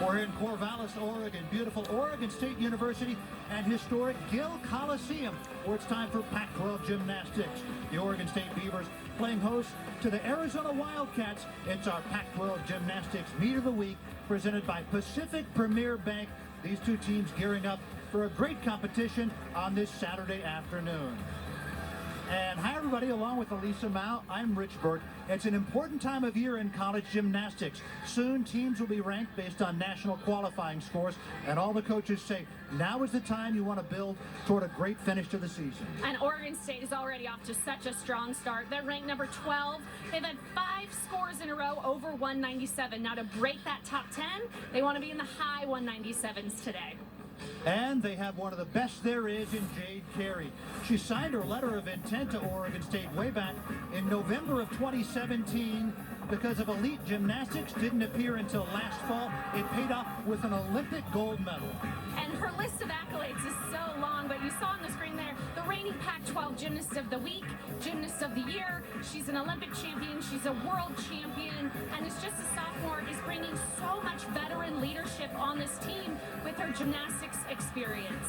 We're in Corvallis, Oregon, beautiful Oregon State University and historic Gill Coliseum, where it's time for Pac-12 gymnastics. The Oregon State Beavers playing host to the Arizona Wildcats. It's our Pac-12 gymnastics meet of the week, presented by Pacific Premier Bank. These two teams gearing up for a great competition on this Saturday afternoon. And hi everybody, along with Elisa Mao, I'm Rich Burke. It's an important time of year in college gymnastics. Soon teams will be ranked based on national qualifying scores, and all the coaches say now is the time you want to build toward a great finish to the season. And Oregon State is already off to such a strong start. They're ranked number 12. They've had 5 scores in a row over 197. Now to break that top 10, they want to be in the high 197s today. And they have one of the best there is in Jade Carey. She signed her letter of intent to Oregon State way back in November of 2017 because of elite gymnastics. Didn't appear until last fall. It paid off with an Olympic gold medal. And her list of accolades is so long, but you saw on the screen there, the reigning Pac-12 Gymnast of the Week, Gymnast of the Year. She's an Olympic champion, she's a world champion, and it's just a sophomore, is bringing so much veteran leadership on this team with her gymnastics experience.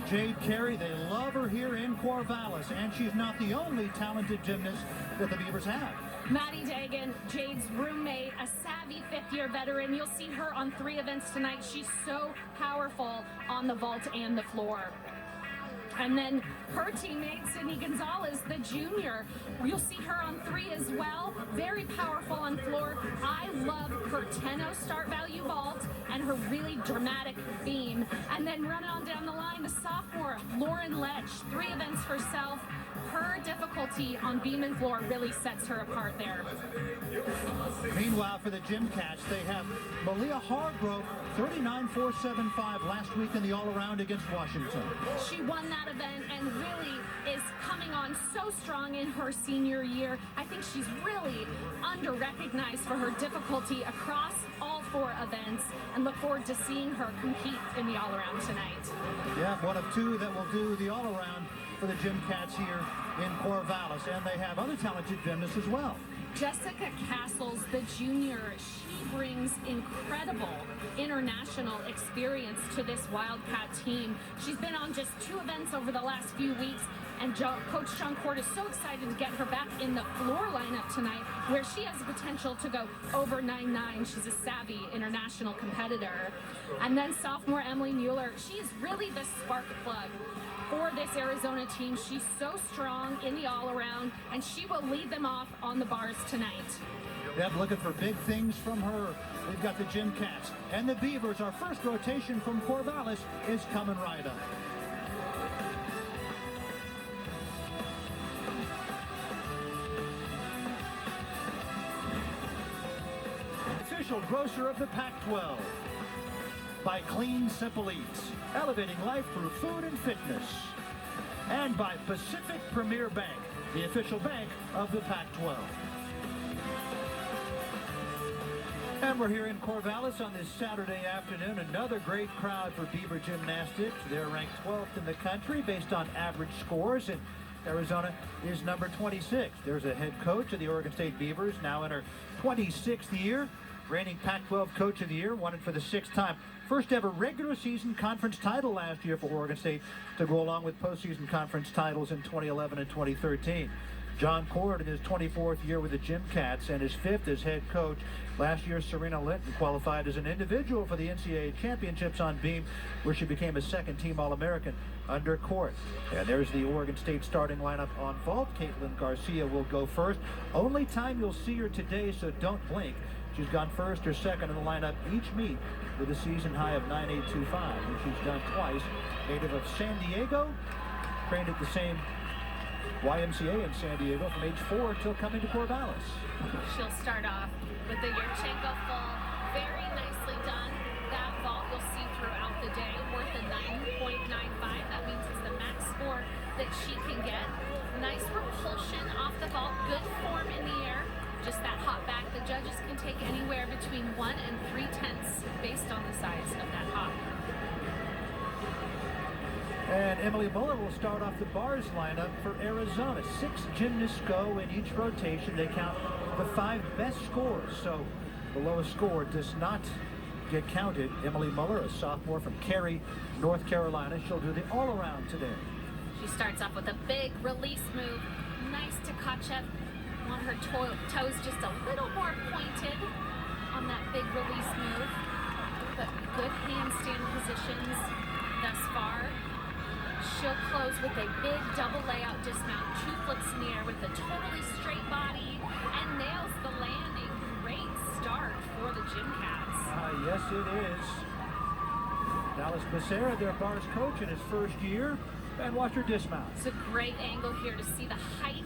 Jade Carey, they love her here in Corvallis, and she's not the only talented gymnast that the Beavers have. Maddie Dagan, Jade's roommate, a savvy 5th-year veteran. You'll see her on 3 events tonight. She's so powerful on the vault and the floor. And then her teammate, Sydney Gonzalez, the junior. You'll see her on 3 as well. Very powerful on floor. I love her 10-0 start value vault and her really dramatic beam. And then running on down the line, the sophomore, Lauren Lech, 3 events herself. Her difficulty on beam and floor really sets her apart there. Meanwhile, for the Gym Cats, they have Malia Hargrove, 39.475 last week in the all-around against Washington. She won that event and really is coming on so strong in her senior year. I think she's really under-recognized for her difficulty across all 4 events, and look forward to seeing her compete in the all-around tonight. Yeah, one of 2 that will do the all-around for the Gym Cats here in Corvallis, and they have other talented gymnasts as well. Jessica Castles, the junior, she brings incredible international experience to this Wildcat team. She's been on just 2 events over the last few weeks, and Coach John Court is so excited to get her back in the floor lineup tonight, where she has the potential to go over 9'9". She's a savvy international competitor. And then sophomore Emily Mueller, she's really the spark plug for this Arizona team. She's so strong in the all-around, and she will lead them off on the bars tonight. Yep, looking for big things from her. We've got the Gym Cats and the Beavers. Our first rotation from Corvallis is coming right up. Official grocer of the Pac-12 by Clean Simple Eats, elevating life through food and fitness, and by Pacific Premier Bank, the official bank of the Pac-12. And we're here in Corvallis on this Saturday afternoon. Another great crowd for Beaver Gymnastics. They're ranked 12th in the country based on average scores, and Arizona is number 26. There's a head coach of the Oregon State Beavers, now in her 26th year, reigning Pac-12 Coach of the Year, won it for the 6th time. First ever regular season conference title last year for Oregon State, to go along with postseason conference titles in 2011 and 2013. John Court in his 24th year with the Gym Cats and his 5th as head coach. Last year, Serena Linton qualified as an individual for the NCAA championships on beam, where she became a 2nd-team All-American under Court. And there's the Oregon State starting lineup on vault. Caitlin Garcia will go first. Only time you'll see her today, so don't blink. She's gone first or second in the lineup each meet with a season high of 9.825, and she's done twice. Native of San Diego, trained at the same YMCA in San Diego from age 4 until coming to Corvallis. She'll start off with the Yurchenko full, very nicely done. That vault you'll see throughout the day, worth a 9.95. That means it's the max score that she can get. Nice propulsion off the vault, good form in the air. Just that hop back. The judges can take anywhere between 1 and 3/10 based on the size of that hop. And Emily Muller will start off the bars lineup for Arizona. 6 gymnasts go in each rotation. They count the 5 best scores. So the lowest score does not get counted. Emily Muller, a sophomore from Cary, North Carolina. She'll do the all-around today. She starts off with a big release move. Nice to Tkachev. Want her toes just a little more pointed on that big release move. But good handstand positions thus far. She'll close with a big double layout dismount, 2 flips in the air with a totally straight body and nails the landing. Great start for the Gym Cats. Yes, it is. Dallas Becerra, their bars coach in his first year, and watch her dismount. It's a great angle here to see the height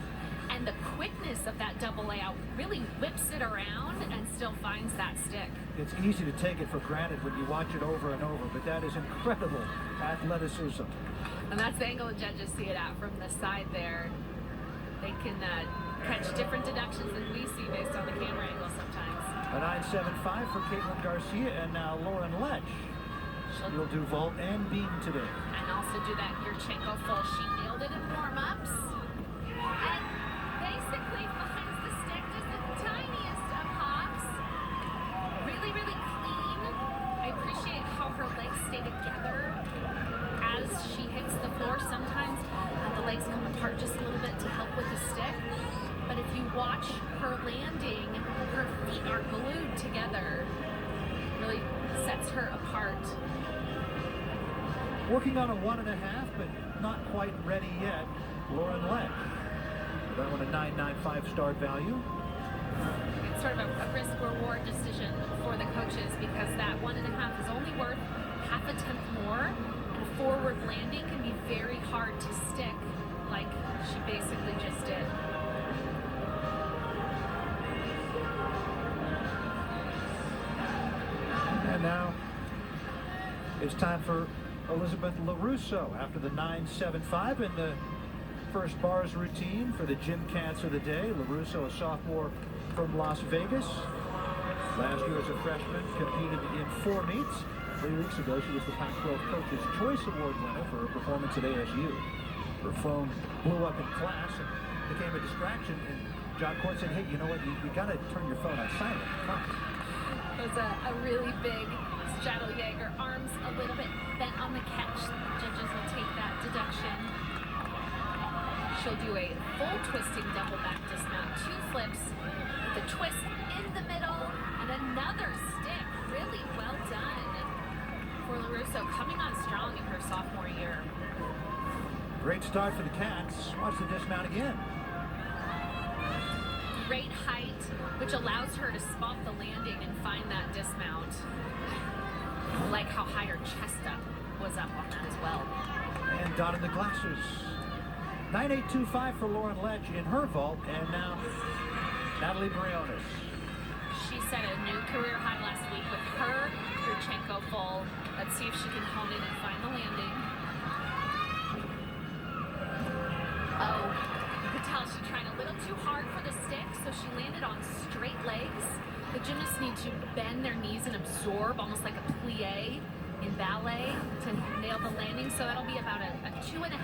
and the quickness of that double layout. Really whips it around and still finds that stick. It's easy to take it for granted when you watch it over and over, but that is incredible athleticism. And that's the angle the judges see it at from the side there. They can catch different deductions than we see based on the camera angle sometimes. A 9.75 for Caitlin Garcia, and now Lauren Lech. She'll do vault and beam today. And also do that Yurchenko full. She nailed it in warm-ups. And basically finds the stick just the tiniest of hops. Really, really clean. I appreciate how her legs stay together as she hits the floor. Sometimes the legs come apart just a little bit to help with the stick. But if you watch her landing, her feet are glued together. Really sets her apart. Working on a 1.5, but not quite ready yet. Lauren Lech. That one a 9.95 start value. It's sort of a risk-reward decision for the coaches because that 1.5 is only worth half a tenth more. And a forward landing can be very hard to stick like she basically just did. And now it's time for Elizabeth LaRusso after the 9.75 in the first bars routine for the Gym Cats of the day. LaRusso, a sophomore from Las Vegas. Last year as a freshman, competed in 4 meets. 3 weeks ago, she was the Pac-12 Coach's Choice Award winner for her performance at ASU. Her phone blew up in class and became a distraction, and John Court said, hey, you know what, you got to turn your phone on silent. Come on. It was a really big straddle Jaeger, arms a little bit bent on the catch. Judges will take that deduction. She'll do a full twisting double back dismount, 2 flips with a twist in the middle and another stick. Really well done for LaRusso, coming on strong in her sophomore year. Great start for the Cats. Watch the dismount again. Great height, which allows her to spot the landing and find that dismount. I like how high her chest up was up on that as well. And dotting the glasses. 9.825 for Lauren Lech in her vault, and now Natalie Briones. She set a new career high last week with her Yurchenko full. Let's see if she can hone in and find the landing. Oh, you could tell she tried a little too hard for the stick, so she landed on straight legs. The gymnasts need to bend their knees and absorb, almost like a plie in ballet, to nail the landing. So that'll be about a 2.5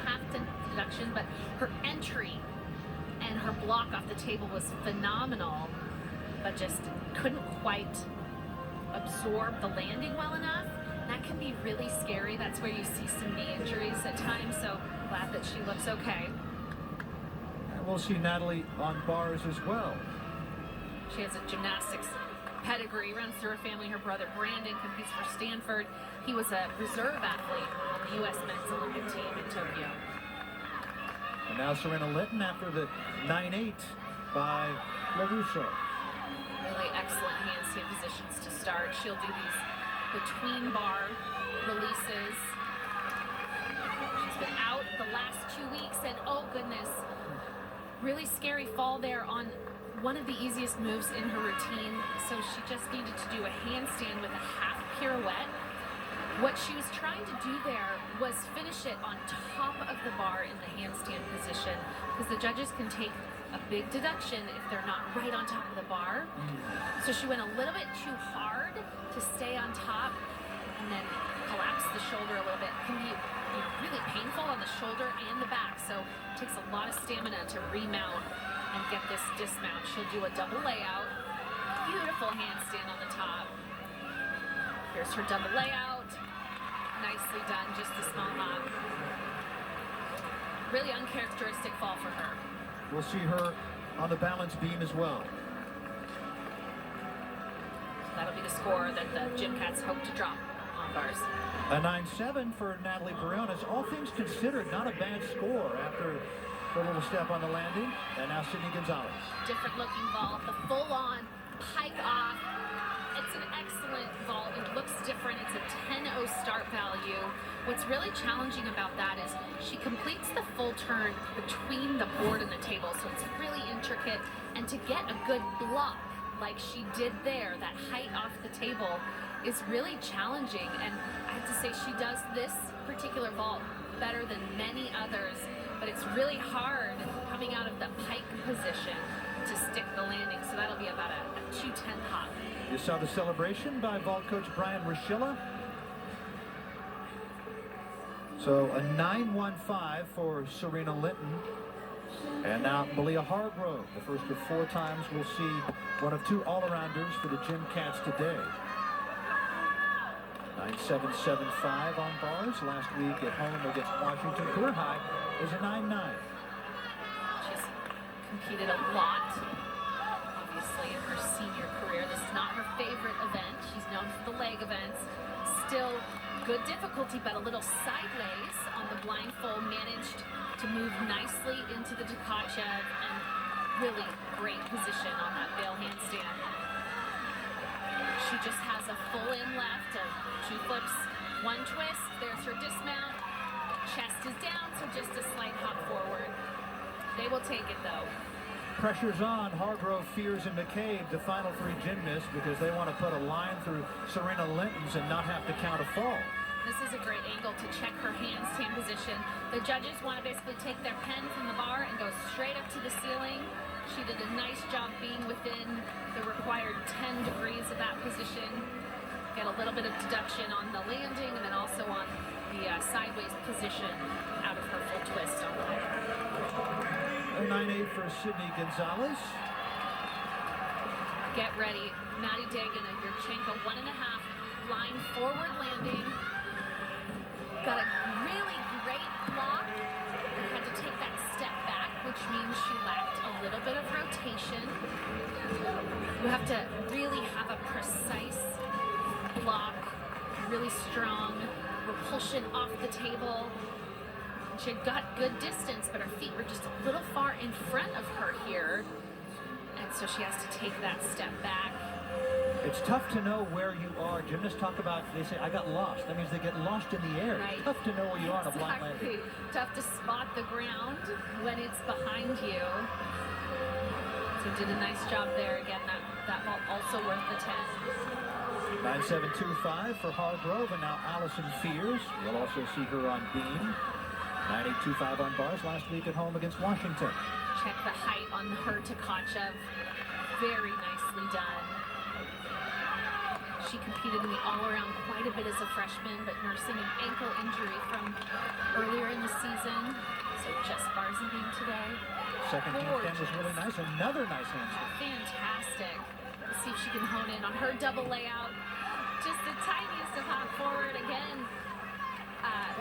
deduction, but her entry and her block off the table was phenomenal, but just couldn't quite absorb the landing well enough. That can be really scary. That's where you see some knee injuries at times, so glad that she looks okay. And we'll see Natalie on bars as well. She has a gymnastics pedigree, runs through her family. Her brother Brandon competes for Stanford. He was a reserve athlete on the U.S. men's Olympic team in Tokyo. And now Serena Litton after the 9.8 by LaRusso. Really excellent handstand positions to start. She'll do these between bar releases. She's been out the last 2 weeks, and oh goodness, really scary fall there on one of the easiest moves in her routine. So she just needed to do a handstand with a half pirouette. What she was trying to do there was finish it on top of the bar in the handstand position, because the judges can take a big deduction if they're not right on top of the bar. So she went a little bit too hard to stay on top and then collapsed the shoulder a little bit. It can be really painful on the shoulder and the back, so it takes a lot of stamina to remount and get this dismount. She'll do a double layout, beautiful handstand on the top. Here's her double layout. Nicely done, just a small hop. Really uncharacteristic fall for her. We'll see her on the balance beam as well. So that'll be the score that the Gym Cats hope to drop on bars. A 9-7 for Natalie Briones. All things considered, not a bad score after her little step on the landing. And now Sydney Gonzalez. Different looking vault, the full-on pike off. It's an excellent vault. It looks different. It's a 10-0 start value. What's really challenging about that is she completes the full turn between the board and the table, so it's really intricate. And to get a good block like she did there, that height off the table, is really challenging. And I have to say, she does this particular vault better than many others, but it's really hard coming out of the pike position to stick the landing. So that'll be about a 2-10 hop. You saw the celebration by vault coach Brian Roschilla. So a 9-1-5 for Serena Linton. And now Malia Hargrove, the first of 4 times we'll see one of 2 all-arounders for the Gym Cats today. 9-7-7-5 on bars. Last week at home against Washington. Career high is a 9-9. She's competed a lot, obviously, in her senior career. This is not her favorite event. She's known for the leg events. Still good difficulty, but a little sideways on the blindfold. Managed to move nicely into the Tkachev, and really great position on that bail handstand. She just has a full in left, 2 flips, 1 twist. There's her dismount. Chest is down, so just a slight hop forward. They will take it though. Pressure's on. Hargrove, Fears, and McCabe, the final 3 gymnasts, because they want to put a line through Serena Linton's and not have to count a fall. This is a great angle to check her handstand position. The judges want to basically take their pen from the bar and go straight up to the ceiling. She did a nice job being within the required 10 degrees of that position. Get a little bit of deduction on the landing, and then also on the sideways position out of her full twist on the leg. A 9-8 for Sydney Gonzalez. Get ready. Maddie Dagan and Yurchenko, 1.5 line forward landing. Got a really great block and had to take that step back, which means she lacked a little bit of rotation. You have to really have a precise block, really strong repulsion off the table. She had got good distance, but her feet were just a little far in front of her here. And so she has to take that step back. It's tough to know where you are. Gymnasts talk about, they say, I got lost. That means they get lost in the air. Right. It's tough to know where you are on a blind landing. Tough to spot the ground when it's behind you. So did a nice job there. Again, that ball also worth the 10. 9-7-2-5 for Hargrove, and now Allison Fears. We'll also see her on beam. 9-8-2-5 on bars last week at home against Washington. Check the height on her Tkachev. Very nicely done. She competed in the all-around quite a bit as a freshman, but nursing an ankle injury from earlier in the season. So just bars and beam today. Second handstand was really nice. Another nice handstand. Fantastic. Let's see if she can hone in on her double layout. Just the tiniest of hop forward again.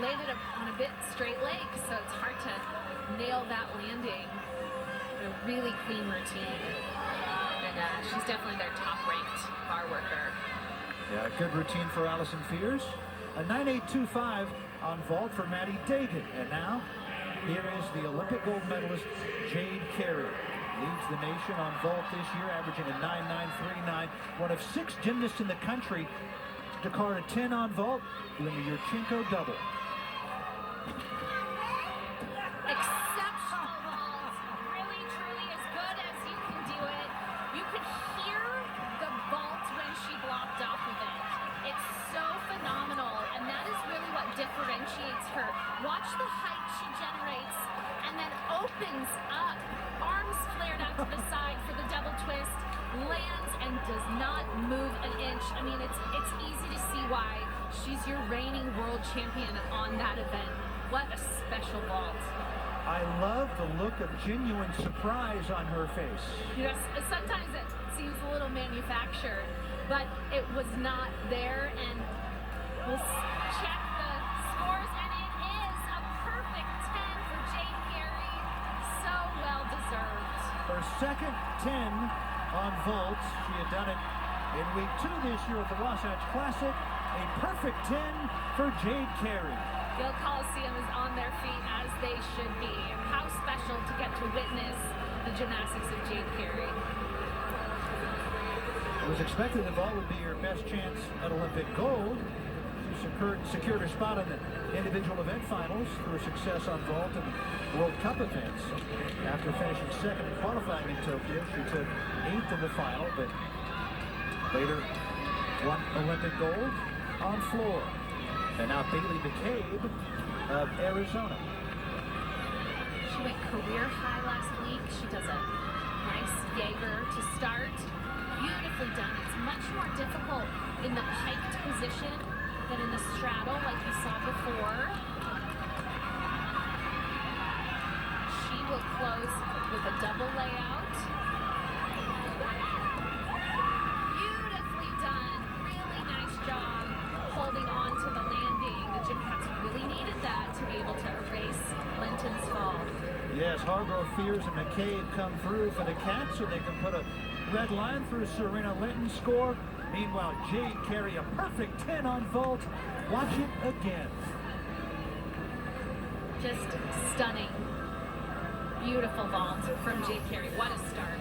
Landed on a bit straight leg, so it's hard to nail that landing. But a really clean routine. And she's definitely their top-ranked bar worker. Yeah, good routine for Allison Fears. A 9-8-2-5 on vault for Maddie Dagan. And now, here is the Olympic gold medalist, Jade Carey. Leads the nation on vault this year, averaging a 9-9-3-9. One of 6 gymnasts in the country to card a 10 on vault, doing a Yurchenko double. Exceptional vault. Really, truly as good as you can do it. You could hear the vault when she blocked off of it. It's so phenomenal, and that is really what differentiates her. Watch the height she generates, and then opens up, arms flared out to the side for the double twist, lands and does not move an inch. I mean, it's easy to see why she's your reigning world champion on that event. What a special vault. I love the look of genuine surprise on her face. Yes, sometimes it seems a little manufactured, but it was not there. And we'll check the scores, and it is a perfect 10 for Jade Carey. So well deserved. Her second 10 on vault. She had done it in week 2 this year at the Wasatch Classic. A perfect 10 for Jade Carey. Gill Coliseum is on their feet, as they should be. How special to get to witness the gymnastics of Jade Carey. It was expected that vault would be your best chance at Olympic gold. She secured her spot in the individual event finals through her success on vault and World Cup events. After finishing second in qualifying in Tokyo, she took 8th in the final, but later won Olympic gold on floor. And now Bailey McCabe of Arizona. She went career high last week. She does a nice Jaeger to start. Beautifully done. It's much more difficult in the piked position than in the straddle like you saw before. She will close with a double layout. Beautifully done. Really nice job holding on to the landing. The gym cats really needed that to be able to erase Linton's fall. Yes, Hargrove, Fears, and McCabe come through for the Cats so they can put a red line through Serena Linton's score. Meanwhile, Jade Carey, a perfect 10 on vault. Watch it again. Just stunning. Beautiful vault from Jade Carey. What a start.